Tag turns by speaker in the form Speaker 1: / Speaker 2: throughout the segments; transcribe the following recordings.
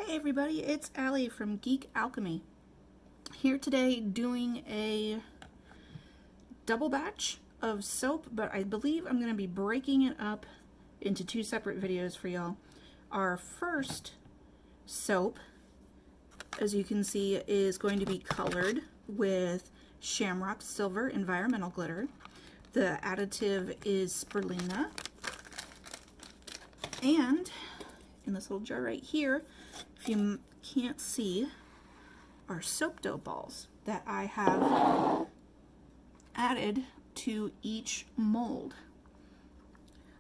Speaker 1: Hey everybody, it's Allie from Geek, Alchemy. Here today doing a double batch of soap, but I believe I'm going to be breaking it up into two separate videos for y'all. Our first soap, as you can see, is going to be colored with Shamrock Silver Environmental Glitter. The additive is spirulina. And in this little jar right here, if you can't see, are soap dough balls that I have added to each mold.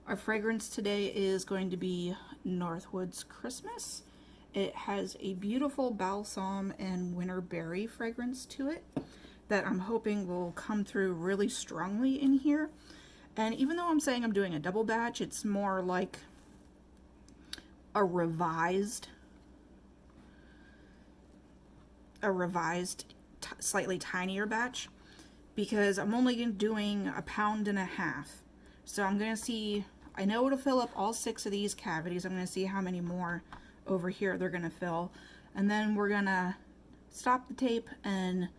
Speaker 1: Our fragrance today is going to be Northwood's Christmas. It has a beautiful balsam and winter berry fragrance to it that I'm hoping will come through really strongly in here. And even though I'm saying I'm doing a double batch, it's more like a revised slightly tinier batch, because I'm only doing 1.5 pounds. So I'm going to see, I know it'll fill up all 6 of these cavities. I'm going to see how many more over here they're going to fill. And then we're going to stop the tape and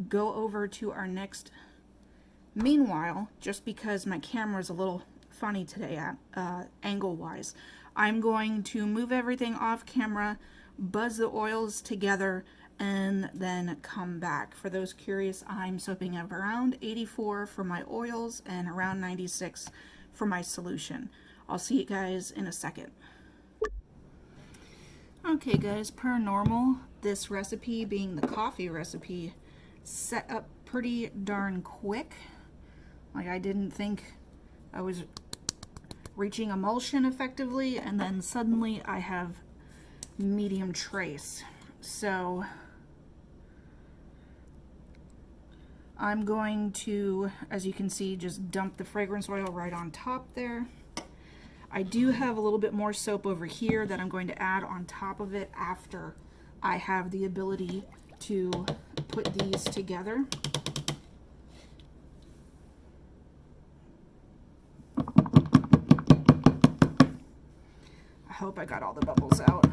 Speaker 1: go over to our next. Meanwhile, just because my camera is a little funny today angle wise, I'm going to move everything off camera, buzz the oils together, and then come back. For those curious, I'm soaping at around 84 for my oils and around 96 for my solution. I'll see you guys in a second. Okay guys, per normal, this recipe being the coffee recipe set up pretty darn quick. Like, I didn't think I was reaching emulsion effectively, and then suddenly I have medium trace. So I'm going to, as you can see, just dump the fragrance oil right on top there. I do have a little bit more soap over here that I'm going to add on top of it after I have the ability to put these together. I hope I got all the bubbles out.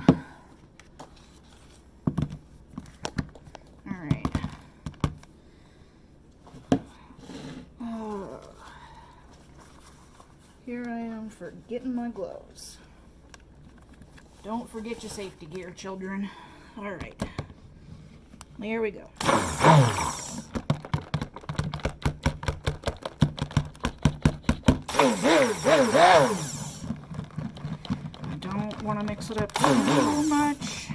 Speaker 1: Alright. Here I am forgetting my gloves. Don't forget your safety gear, children. Alright. There we go. I don't want to mix it up too much.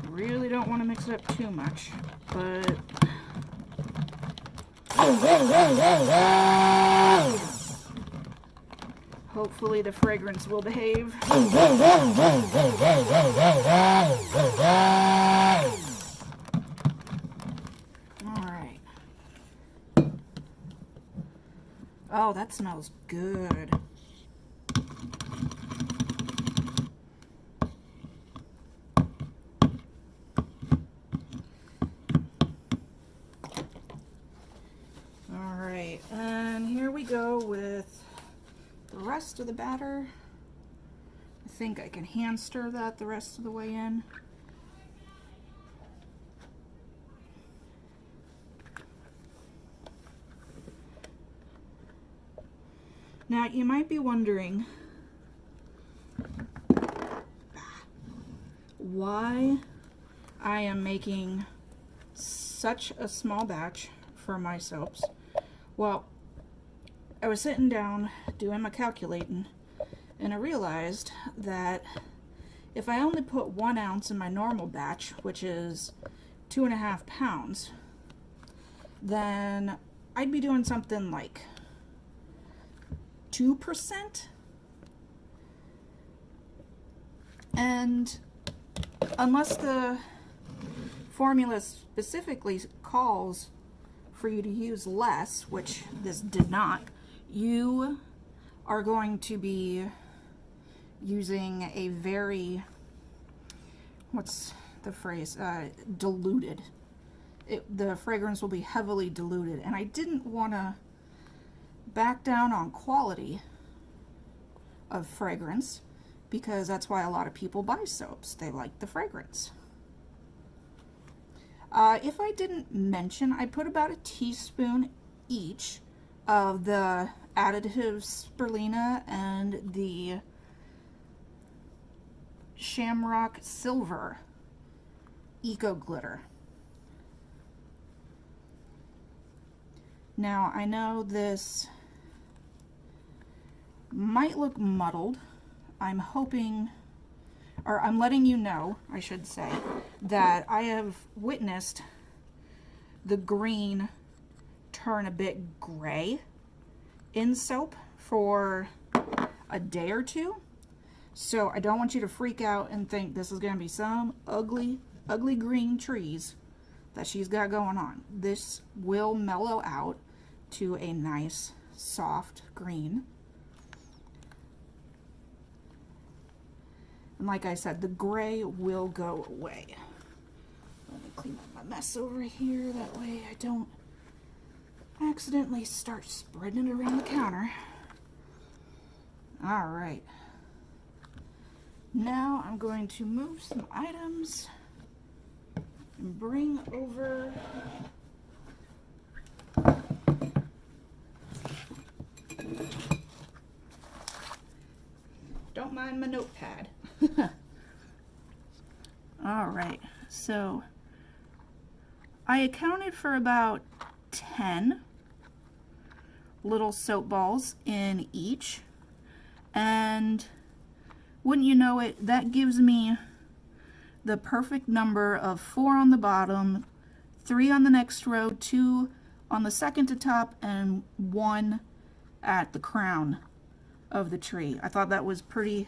Speaker 1: Really don't want to mix it up too much, but hopefully the fragrance will behave. Alright. Oh, that smells good. Alright, and here we go with the rest of the batter. I think I can hand stir that the rest of the way in. Now you might be wondering why I am making such a small batch for my soaps. Well, I was sitting down doing my calculating, and I realized that if I only put 1 ounce in my normal batch, which is 2.5 pounds, then I'd be doing something like 2%. And unless the formula specifically calls for you to use less, which this did not, you are going to be using a very, what's the phrase, diluted. The fragrance will be heavily diluted, and I didn't want to back down on quality of fragrance because that's why a lot of people buy soaps. They like the fragrance. If I didn't mention, I put about a teaspoon each of the additive spirulina and the Shamrock Silver Eco Glitter. Now, I know this might look muddled. I'm hoping, or I'm letting you know, I should say, that I have witnessed the green turn a bit gray in soap for a day or two. So I don't want you to freak out and think this is going to be some ugly, ugly green trees that she's got going on. This will mellow out to a nice, soft green. And like I said, the gray will go away. Let me clean up my mess over here. That way I don't accidentally start spreading it around the counter. All right. Now I'm going to move some items and bring over don't mind my notepad. All right, so I accounted for about 10 little soap balls in each, and wouldn't you know it, that gives me the perfect number of 4 on the bottom, 3 on the next row, 2 on the second to top, and 1 at the crown of the tree. I thought that was pretty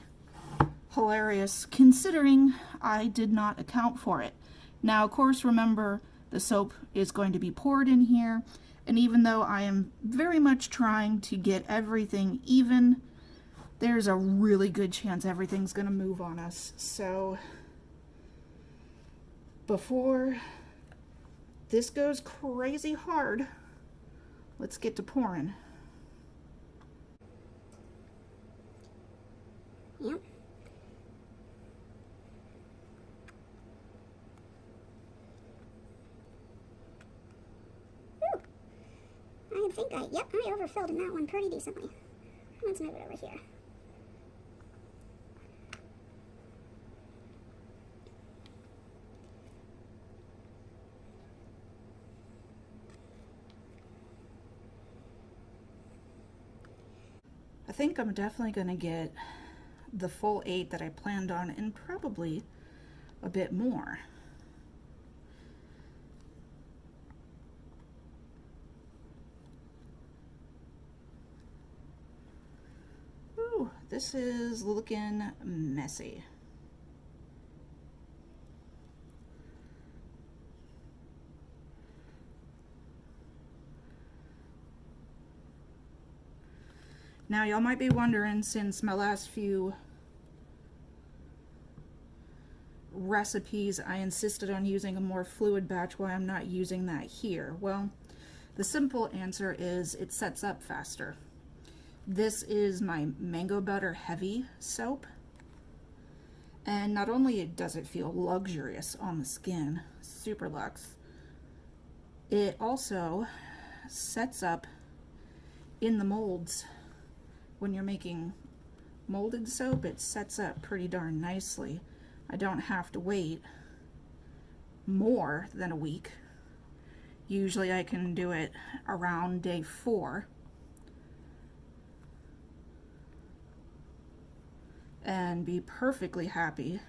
Speaker 1: hilarious considering I did not account for it. Now, of course, remember the soap is going to be poured in here, and even though I am very much trying to get everything even, there's a really good chance everything's going to move on us. So before this goes crazy hard, let's get to pouring.
Speaker 2: Yep. I think I overfilled in that one pretty decently. Let's move it over here.
Speaker 1: I think I'm definitely going to get the full 8 that I planned on, and probably a bit more. Ooh, this is looking messy. Now, y'all might be wondering, since my last few recipes I insisted on using a more fluid batch, why I'm not using that here. Well, the simple answer is it sets up faster. This is my Mango Butter Heavy soap, and not only does it feel luxurious on the skin, super luxe, it also sets up in the molds. When you're making molded soap, it sets up pretty darn nicely. I don't have to wait more than a week. Usually I can do it around day 4. And be perfectly happy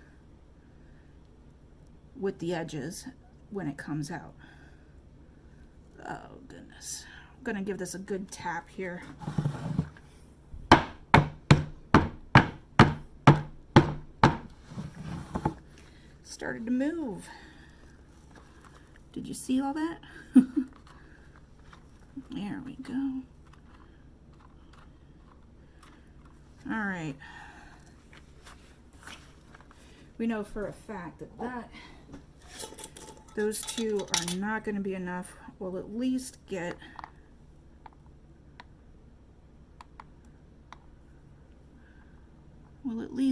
Speaker 1: with the edges when it comes out. Oh goodness. I'm gonna give this a good tap here. Started to move. Did you see all that? There we go. All right. We know for a fact that those 2 are not going to be enough. We'll at least get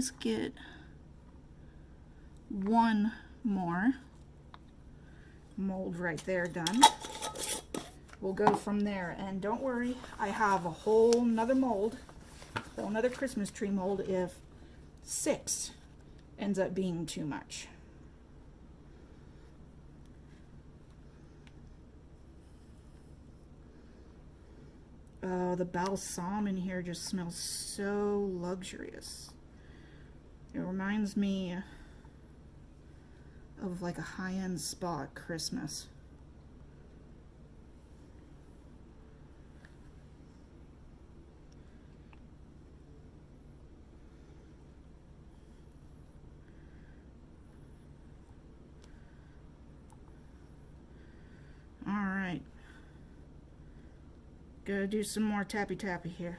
Speaker 1: least get one more mold right there done. We'll go from there, and don't worry, I have a whole nother mold, a whole nother Christmas tree mold if 6 ends up being too much. Oh, the balsam in here just smells so luxurious. It reminds me of like a high-end spa at Christmas. All right. Gotta do some more tappy tappy here.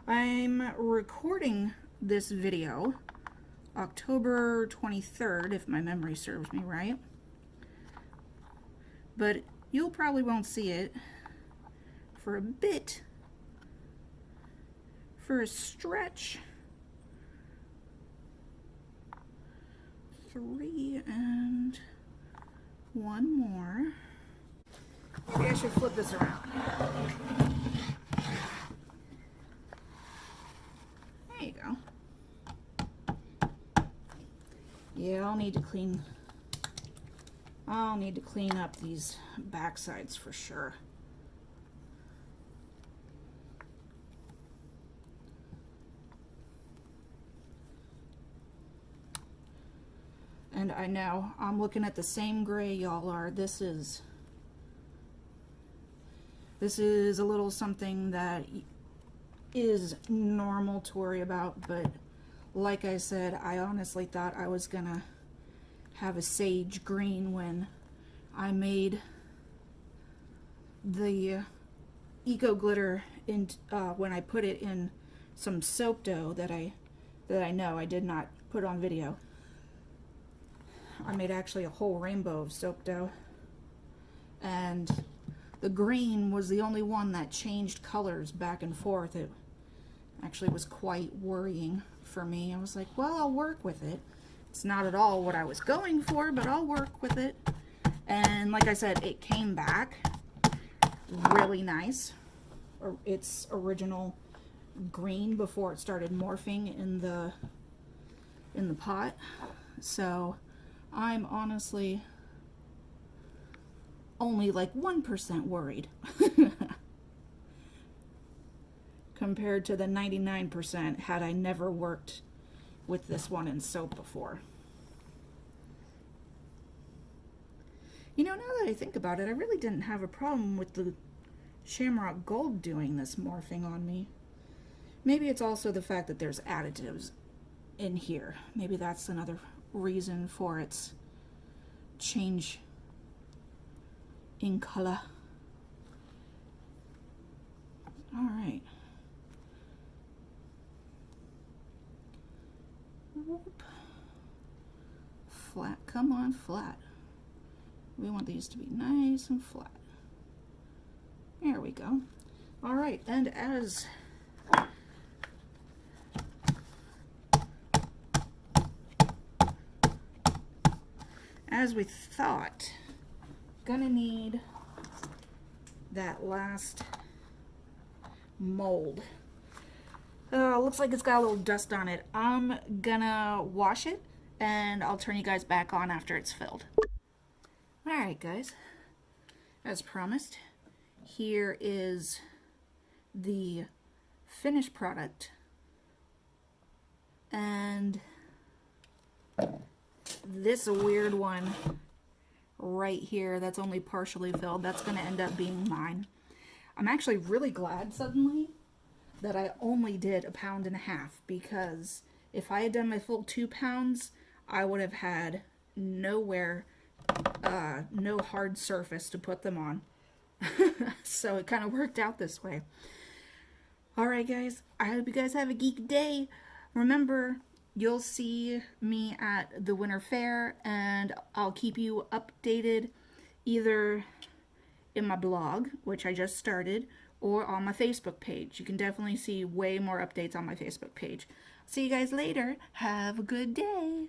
Speaker 1: I'm recording this video October 23rd, if my memory serves me right. But you'll probably won't see it for a bit, for a stretch. 3 and 1 more. Maybe I should flip this around. There you go. Yeah, I'll need to clean up these back sides for sure. And I know I'm looking at the same gray y'all are. This is a little something that is normal to worry about, but like I said, I honestly thought I was gonna have a sage green when I made the eco glitter in when I put it in some soap dough that I know I did not put on video. I made actually a whole rainbow of soap dough, and the green was the only one that changed colors back and forth. It actually was quite worrying for me. I was like, well, I'll work with it. It's not at all what I was going for, but I'll work with it. And like I said, it came back really nice. Its original green before it started morphing in the pot. So I'm honestly only like 1% worried compared to the 99% had I never worked with this one in soap before. You know, now that I think about it, I really didn't have a problem with the Shamrock Gold doing this morphing on me. Maybe it's also the fact that there's additives in here. Maybe that's another reason for its change in color. All right. Whoop. Flat, come on, flat. We want these to be nice and flat. There we go. All right, and as we thought, gonna need that last mold. Looks like it's got a little dust on it. I'm gonna wash it and I'll turn you guys back on after it's filled. Alright guys, as promised, here is the finished product, and this weird one right here that's only partially filled, that's going to end up being mine. I'm actually really glad suddenly that I only did 1.5 pounds, because if I had done my full 2 pounds, I would have had nowhere, no hard surface to put them on. So it kind of worked out this way. Alright guys, I hope you guys have a geek day. Remember, you'll see me at the winter fair, and I'll keep you updated either in my blog, which I just started, or on my Facebook page. You can definitely see way more updates on my Facebook page. See you guys later. Have a good day.